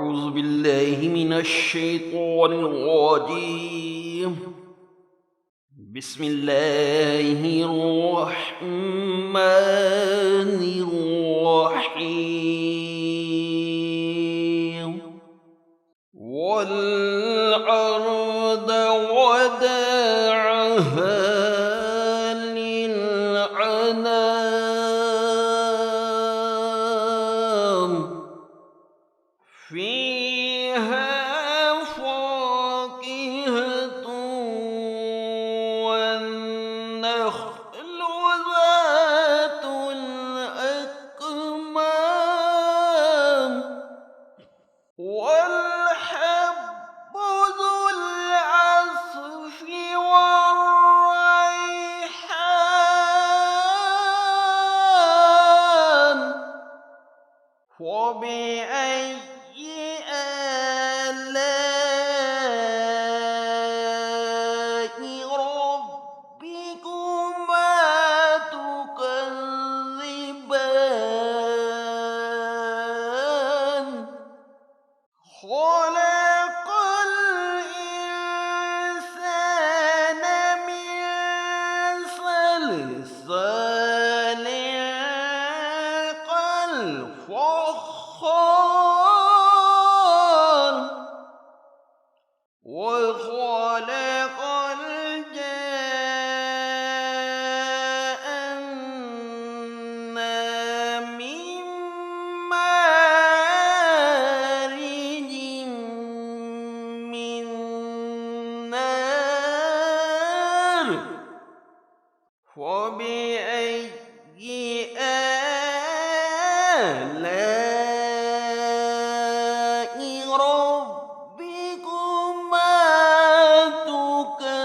أعوذ بالله من الشيطان الرجيم. بسم الله الرحمن الرحيم. والأرض وضعها للأنام فيها فاكهة والنخل ذات الأكمام والحب ذو العصف والريحان وبأي آلاء ربكما تكذبان خلق الإنسان من صلصال كالفخار وخلق الجان من مارج من نار فبأي آلاء ربكما تكذبان